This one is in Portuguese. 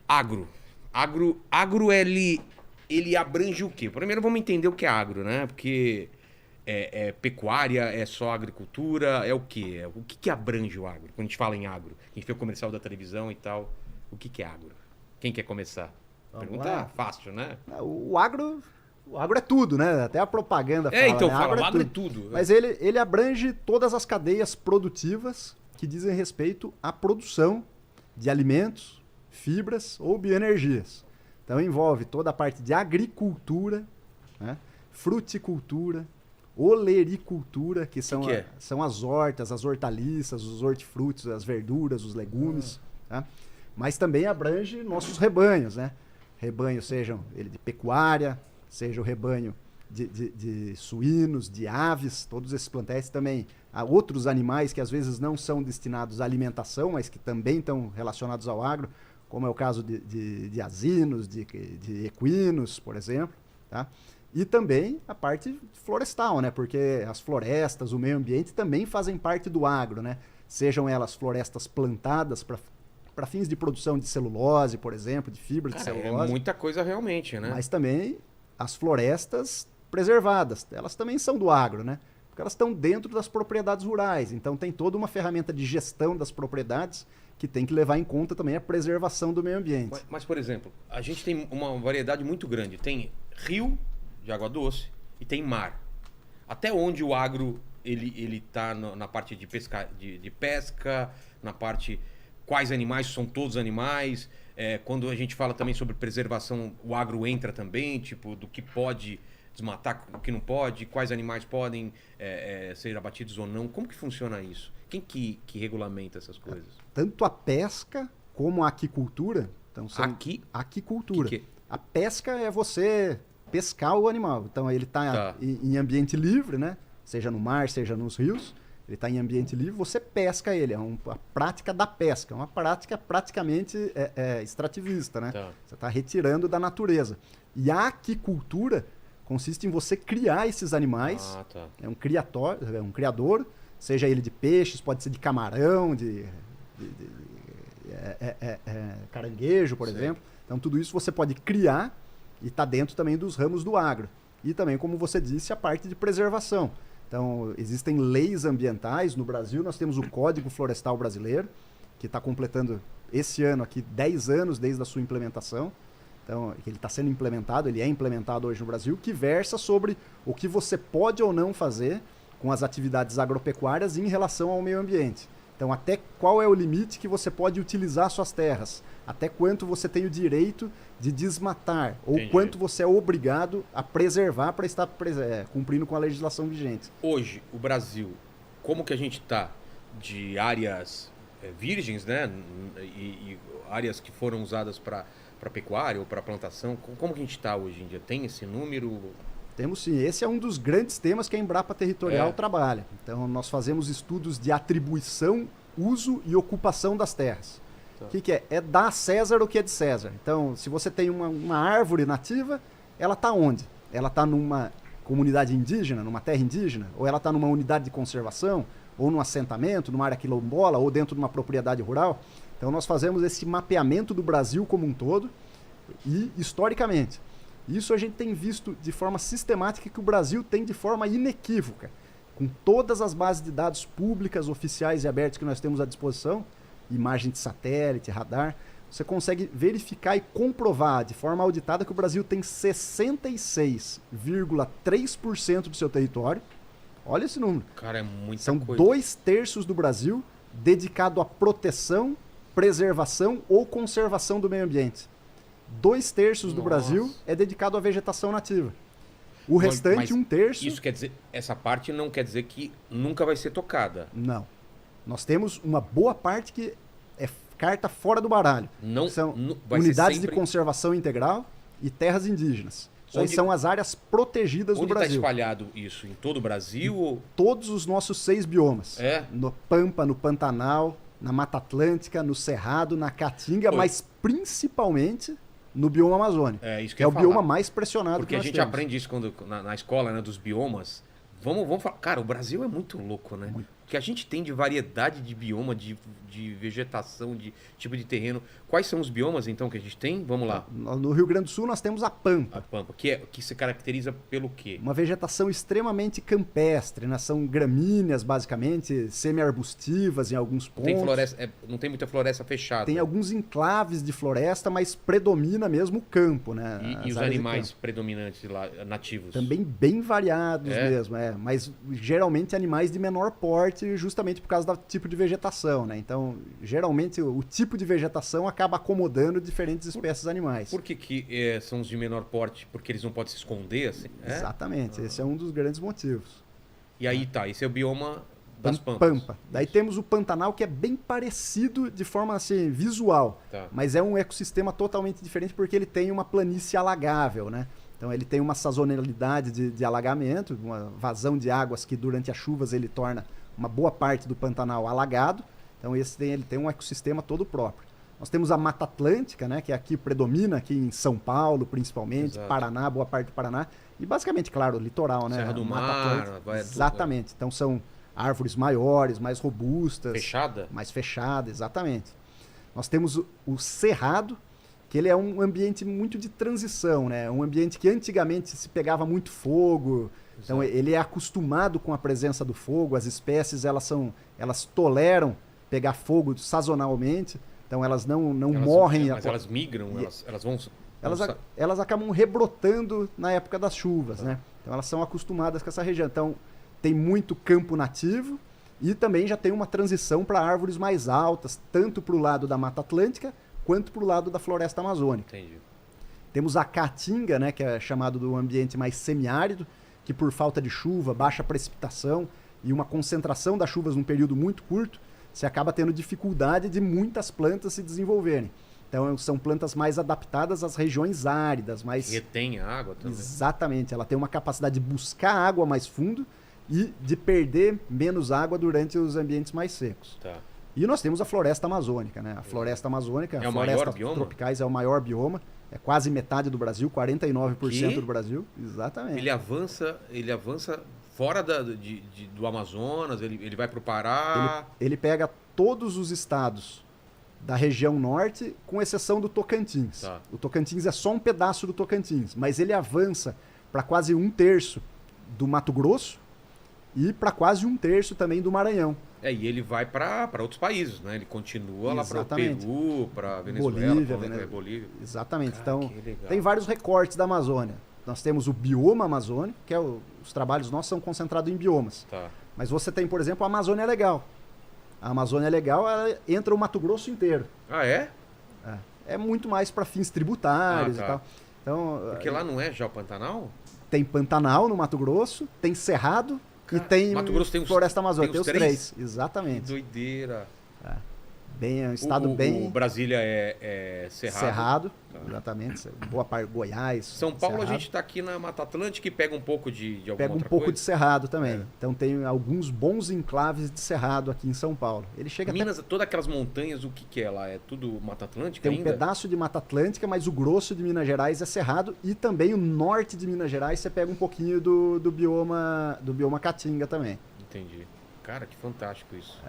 Agro. Agro ele abrange o quê? Primeiro vamos entender o que é agro, né? Porque é pecuária, é só agricultura, é o quê? O que abrange o agro? Quando a gente fala em agro, a gente vê o comercial da televisão e tal. O que é agro? Quem quer começar? Vamos Pergunta lá. fácil, né? O agro é tudo, né? Até a propaganda fala, Então né? fala, o agro é tudo. tudo. Mas ele abrange todas as cadeias produtivas que dizem respeito à produção de alimentos, fibras ou bioenergias. Então envolve toda a parte de agricultura, né? Fruticultura, olericultura, que são, que é? são as hortas, as hortaliças, os hortifrutos, as verduras, os legumes. Tá? Mas também abrange nossos rebanhos, né? Rebanhos sejam ele de pecuária, seja o rebanho de suínos, de aves, todos esses plantéis também. Há outros animais que às vezes não são destinados à alimentação, mas que também estão relacionados ao agro, como é o caso de asinos, de equinos, por exemplo. Tá? E também a parte florestal, né? Porque as florestas, o meio ambiente também fazem parte do agro, né? Sejam elas florestas plantadas para fins de produção de celulose, por exemplo, de fibra de Cara, celulose. é muita coisa realmente, né? Mas também as florestas preservadas, elas também são do agro, né? Porque elas estão dentro das propriedades rurais. Então tem toda uma ferramenta de gestão das propriedades que tem que levar em conta também a preservação do meio ambiente. Mas, por exemplo, a gente tem uma variedade muito grande. Tem rio de água doce e tem mar. Até onde o agro ele tá na parte de pesca, na parte quais animais são todos animais. Quando a gente fala também sobre preservação, o agro entra também, tipo, do que pode desmatar, o que não pode, quais animais podem ser abatidos ou não. Como que funciona isso? Quem que regulamenta essas coisas? Tanto a pesca como a aquicultura. Então são aquicultura. A pesca é você pescar o animal. Então ele está em ambiente livre, né? Seja no mar, seja nos rios. Ele está em ambiente livre, você pesca ele. É a prática da pesca. É uma prática praticamente extrativista, né? Tá. Você está retirando da natureza. E a aquicultura consiste em você criar esses animais. Tá. É um criador, seja ele de peixes, pode ser de camarão, de caranguejo, por exemplo. Então tudo isso você pode criar e está dentro também dos ramos do agro. E também, como você disse, a parte de preservação. Então, existem leis ambientais. No Brasil, nós temos o Código Florestal Brasileiro, que está completando esse ano aqui 10 anos desde a sua implementação. Então, ele está sendo implementado, ele é implementado hoje no Brasil, que versa sobre o que você pode ou não fazer com as atividades agropecuárias em relação ao meio ambiente. Então, até qual é o limite que você pode utilizar suas terras? Até quanto você tem o direito de desmatar? Ou quanto você é obrigado a preservar para estar cumprindo com a legislação vigente? Hoje, o Brasil, como que a gente está de áreas virgens, né? E áreas que foram usadas para pecuária ou para plantação, como que a gente está hoje em dia? Tem esse número? Temos sim. Esse é um dos grandes temas que a Embrapa Territorial trabalha. Então, nós fazemos estudos de atribuição, uso e ocupação das terras. O que é? É dar a César o que é de César. Então, se você tem uma árvore nativa, ela está onde? Ela está numa comunidade indígena, numa terra indígena? Ou ela está numa unidade de conservação? Ou num assentamento, numa área quilombola? Ou dentro de uma propriedade rural? Então, nós fazemos esse mapeamento do Brasil como um todo e historicamente. Isso a gente tem visto de forma sistemática que o Brasil tem de forma inequívoca. Com todas as bases de dados públicas, oficiais e abertas que nós temos à disposição, imagem de satélite, radar, você consegue verificar e comprovar de forma auditada que o Brasil tem 66,3% do seu território. Olha esse número. Cara, é muita São coisa. 2/3 do Brasil dedicado à proteção, preservação ou conservação do meio ambiente. 2/3 do Brasil é dedicado à vegetação nativa. O restante, 1/3... Isso quer dizer, essa parte não quer dizer que nunca vai ser tocada. Não. Nós temos uma boa parte que é carta fora do baralho. São unidades de conservação integral e terras indígenas. São as áreas protegidas do Brasil. Onde está espalhado isso? Em todo o Brasil? Todos os nossos 6 biomas. No Pampa, no Pantanal, na Mata Atlântica, no Cerrado, na Caatinga, mas principalmente no bioma amazônico. Isso que é o bioma mais pressionado porque que nós a gente temos. aprende isso na escola, né, dos biomas. Vamos falar. Cara, o Brasil é muito louco, né? que a gente tem de variedade de bioma, de vegetação, de tipo de terreno. Quais são os biomas, então, que a gente tem? Vamos lá. No Rio Grande do Sul nós temos a Pampa. A Pampa, que se caracteriza pelo quê? Uma vegetação extremamente campestre, né? São gramíneas, basicamente, semi-arbustivas em alguns pontos. Tem floresta, não tem muita floresta fechada. Tem alguns enclaves de floresta, mas predomina mesmo o campo, né? E os animais predominantes lá, nativos? Também bem variados mesmo, mas geralmente animais de menor porte, justamente por causa do tipo de vegetação, né? Então, geralmente o tipo de vegetação acaba acomodando diferentes espécies animais. Por que são os de menor porte? Porque eles não podem se esconder, assim? Exatamente, esse é um dos grandes motivos. E aí esse é o bioma das Pampas. Pampa. Daí temos o Pantanal, que é bem parecido de forma assim, visual, mas é um ecossistema totalmente diferente porque ele tem uma planície alagável, né? Então ele tem uma sazonalidade de alagamento, uma vazão de águas que durante as chuvas ele torna uma boa parte do Pantanal alagado. Então ele tem um ecossistema todo próprio. Nós temos a Mata Atlântica, né, que aqui predomina, aqui em São Paulo principalmente, Exato. Paraná, boa parte do Paraná. E basicamente, claro, o litoral, né? Serra do Mata Mar. Atlântica. Exatamente. Então são árvores maiores, mais robustas. Fechada? Mais fechada, exatamente. Nós temos o Cerrado, que ele é um ambiente muito de transição, né? Um ambiente que antigamente se pegava muito fogo. Então ele é acostumado com a presença do fogo. As espécies elas toleram pegar fogo sazonalmente. Então elas não morrem. Mas elas migram, elas vão... Elas acabam rebrotando na época das chuvas, né? Então elas são acostumadas com essa região. Então tem muito campo nativo e também já tem uma transição para árvores mais altas, tanto para o lado da Mata Atlântica quanto para o lado da Floresta Amazônica. Entendi. Temos a Caatinga, né, que é chamado do ambiente mais semiárido, que por falta de chuva, baixa precipitação e uma concentração das chuvas num período muito curto, você acaba tendo dificuldade de muitas plantas se desenvolverem. Então são plantas mais adaptadas às regiões áridas, mais... Retém a água também. Exatamente, ela tem uma capacidade de buscar água mais fundo e de perder menos água durante os ambientes mais secos. Tá. E nós temos a floresta amazônica, né? A floresta amazônica, a florestas bioma? tropicais é o maior bioma, é quase metade do Brasil, 49% do Brasil. Exatamente. Ele avança fora do Amazonas, ele vai para o Pará. Ele pega todos os estados da região norte, com exceção do Tocantins. Tá. O Tocantins é só um pedaço do Tocantins, mas ele avança para quase 1/3 do Mato Grosso e para quase 1/3 também do Maranhão. E ele vai para outros países, né? Ele continua Exatamente. lá para o Peru, para Venezuela, Bolívia. Exatamente. Cara, então, que legal. tem vários recortes da Amazônia. Nós temos o bioma amazônico, que os trabalhos nossos são concentrados em biomas. Tá. Mas você tem, por exemplo, a Amazônia Legal. A Amazônia Legal, ela entra o Mato Grosso inteiro. Ah, é? É muito mais para fins tributários e tal. Então, porque lá não é já o Pantanal? Tem Pantanal no Mato Grosso, tem Cerrado e tem Mato Grosso tem Floresta Amazônica. Tem os três. Exatamente. Que doideira. É um estado bem... O Brasília é Cerrado. Cerrado, Tá. exatamente. Boa parte, Goiás. São Paulo Cerrado. A gente está aqui na Mata Atlântica e pega um pouco de alguma Pega um outra pouco coisa? de Cerrado também. Então tem alguns bons enclaves de Cerrado aqui em São Paulo. Ele chega Minas, todas aquelas montanhas, o que é lá? É tudo Mata Atlântica tem um ainda? pedaço de Mata Atlântica, mas o grosso de Minas Gerais é Cerrado e também o norte de Minas Gerais você pega um pouquinho do bioma Caatinga também. Entendi. Cara, que fantástico isso.